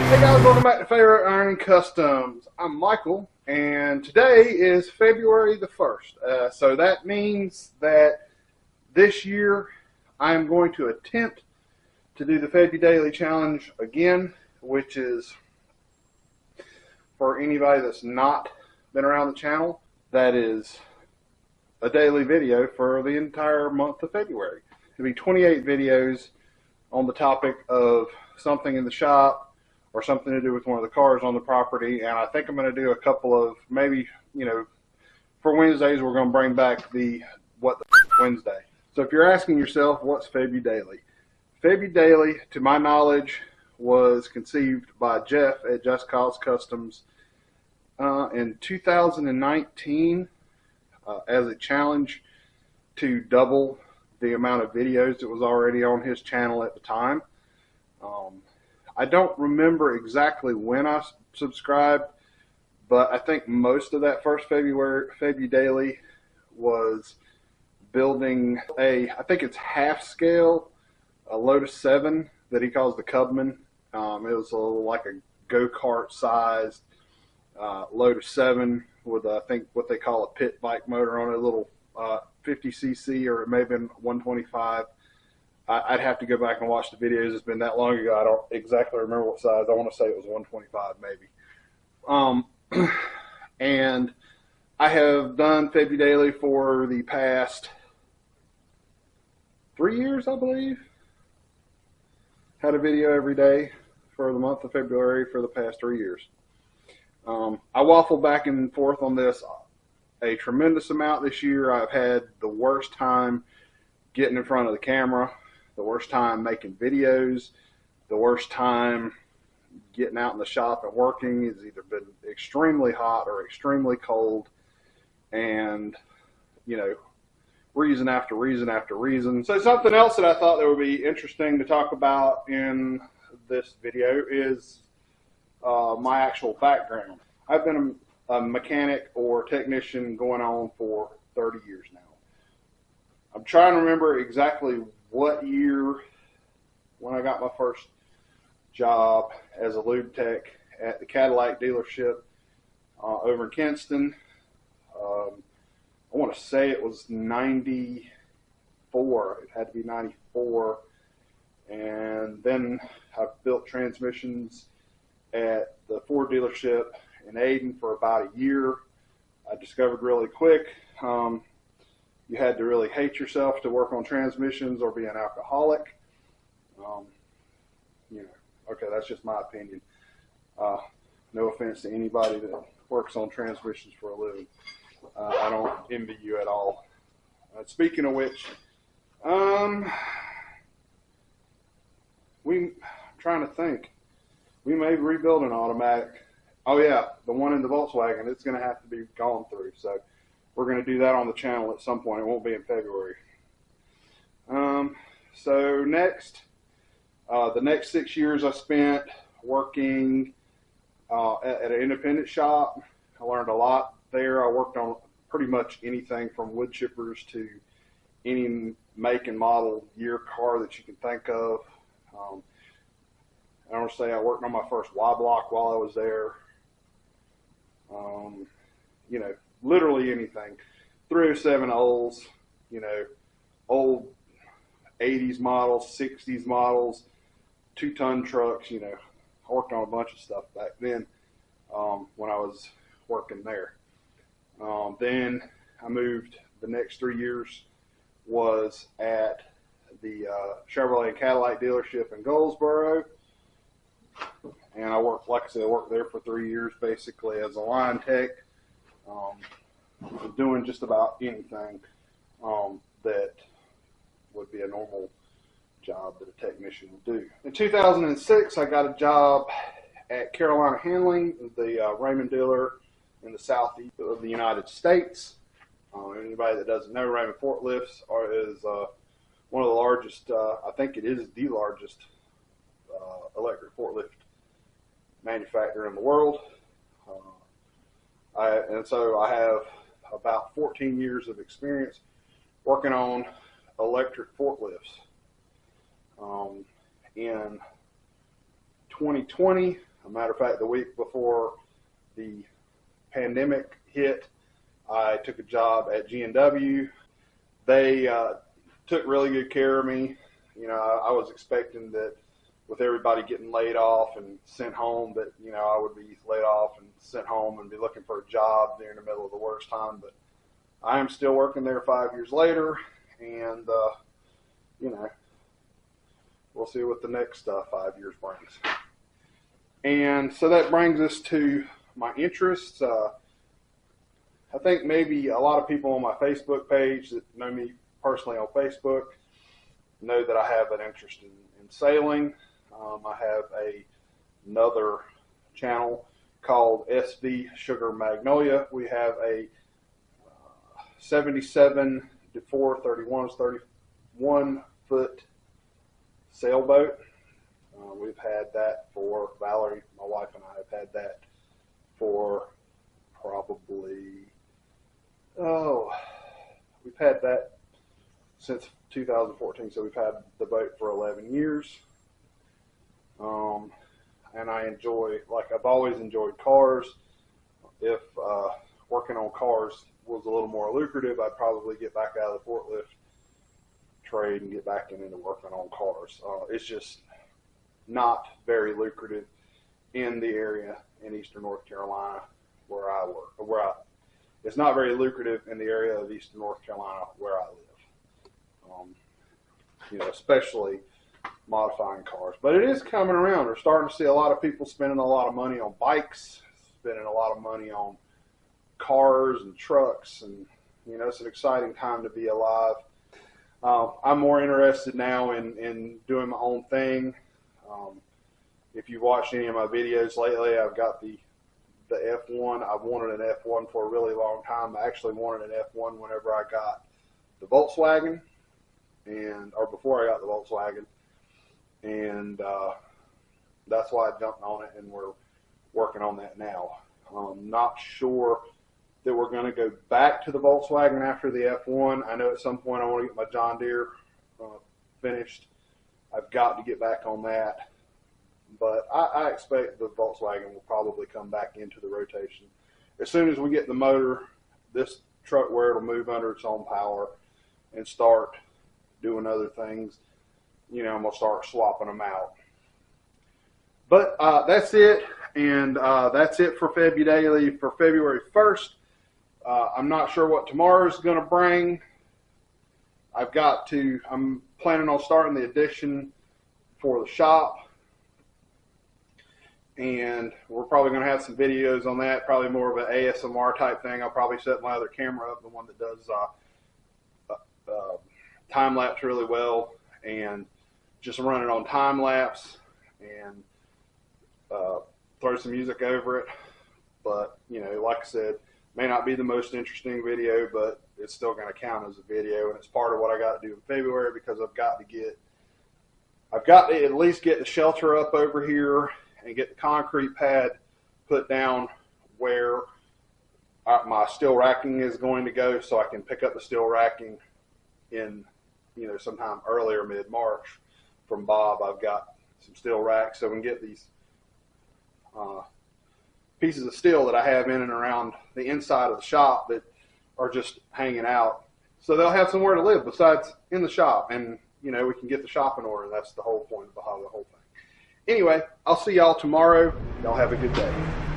Hey guys, welcome back to Favorite Iron Customs. I'm Michael, and today is February the 1st. So that means that this year I am going to attempt to do the Febudaily challenge again, which is, for anybody that's not been around the channel, that is a daily video for the entire month of February. It'll be 28 videos on the topic of something in the shop or something to do with one of the cars on the property. And I think I'm going to do a couple of, maybe, for Wednesdays, we're going to bring back the What the Wednesday. So if you're asking yourself, what's Febudaily? Febudaily, to my knowledge, was conceived by Jeff at Just Cause Customs in 2019 as a challenge to double the amount of videos that was already on his channel at the time. I don't remember exactly when I subscribed, but I think most of that first Febudaily was building I think it's half scale, a Lotus 7 that he calls the Cubman. It was like a go-kart sized Lotus 7 with I think what they call a pit bike motor on it, a little 50cc, or it may have been 125. I'd have to go back and watch the videos. It's been that long ago. I don't exactly remember what size. I want to say it was 125 maybe. And I have done Febudaily for the past 3 years, I believe. Had a video every day for the month of February for the past 3 years. I waffle back and forth on this a tremendous amount this year. I've had the worst time getting in front of the camera, the worst time making videos, the worst time getting out in the shop and working. It's either been extremely hot or extremely cold, and reason after reason after reason. So something else that I thought that would be interesting to talk about in this video is my actual background. I've been a mechanic or technician going on for 30 years now. I'm trying to remember exactly what year when I got my first job as a lube tech at the Cadillac dealership over in Kinston. I want to say it was 94. It had to be 94. And then I built transmissions at the Ford dealership in Aden for about a year. I discovered really quick you had to really hate yourself to work on transmissions or be an alcoholic. Okay, that's just my opinion. No offense to anybody that works on transmissions for a living. I don't envy you at all. Speaking of which, I'm trying to think. We may rebuild an automatic. Oh yeah, the one in the Volkswagen, it's going to have to be gone through. So we're going to do that on the channel at some point. It won't be in February. So next, the next 6 years I spent working at an independent shop. I learned a lot there. I worked on pretty much anything from wood chippers to any make and model year car that you can think of. I want to say I worked on my first Y block while I was there. Literally anything. 307 Ols, old 80s models, 60s models, 2-ton trucks. I worked on a bunch of stuff back then when I was working there. Then I moved. The next 3 years was at the Chevrolet and Cadillac dealership in Goldsboro. And I worked, like I said, I worked there for 3 years basically as a line tech, doing just about anything that would be a normal job that a technician would do. In 2006, I got a job at Carolina Handling, the Raymond dealer in the southeast of the United States. Anybody that doesn't know, Raymond Forklifts is one of the largest, I think it is the largest electric forklift manufacturer in the world. And so I have about 14 years of experience working on electric forklifts. In 2020, a matter of fact, the week before the pandemic hit, I took a job at G&W. They took really good care of me. You know, I was expecting that with everybody getting laid off and sent home that, you know, I would be laid off and sent home and be looking for a job during the middle of the worst time. But I am still working there 5 years later, and, you know, we'll see what the next 5 years brings. And so that brings us to my interests. I think maybe a lot of people on my Facebook page that know me personally on Facebook know that I have an interest in sailing. I have another channel called SV Sugar Magnolia. We have a 77 to 31 foot sailboat. We've had that for, Valerie, my wife, and I have had that for probably, we've had that since 2014, so we've had the boat for 11 years. And I enjoy, like I've always enjoyed cars. If working on cars was a little more lucrative, I'd probably get back out of the forklift trade and get back into working on cars. It's just not very lucrative in the area in eastern North Carolina where I work. It's not very lucrative in the area of eastern North Carolina where I live. You know, especially modifying cars. But it is coming around. We're starting to see a lot of people spending a lot of money on bikes, spending a lot of money on cars and trucks, and you know, it's an exciting time to be alive. I'm more interested now in doing my own thing. If you've watched any of my videos lately, I've got the F1. I've wanted an F1 for a really long time. I actually wanted an F1 whenever I got the Volkswagen, or before I got the Volkswagen, and that's why I jumped on it, and we're working on that now. Not sure that we're going to go back to the Volkswagen after the F1. I know at some point I want to get my John Deere finished. I've got to get back on that, but I expect the Volkswagen will probably come back into the rotation as soon as we get the motor, this truck, where it'll move under its own power and start doing other things. You know, I'm going to start swapping them out. But that's it, and that's it for Febudaily for February 1st. I'm not sure what tomorrow's going to bring. I'm planning on starting the addition for the shop, and we're probably going to have some videos on that, probably more of an ASMR type thing. I'll probably set my other camera up, the one that does time lapse really well, and just run it on time lapse and throw some music over it. But you know, like I said, may not be the most interesting video, but it's still going to count as a video, and it's part of what I got to do in February, because I've got to at least get the shelter up over here and get the concrete pad put down where my steel racking is going to go, so I can pick up the steel racking in, you know, sometime early or mid-March from Bob. I've got some steel racks, so we can get these pieces of steel that I have in and around the inside of the shop that are just hanging out, so they'll have somewhere to live besides in the shop, and you know, we can get the shop in order. That's the whole point behind the whole thing. Anyway, I'll see y'all tomorrow. Y'all have a good day.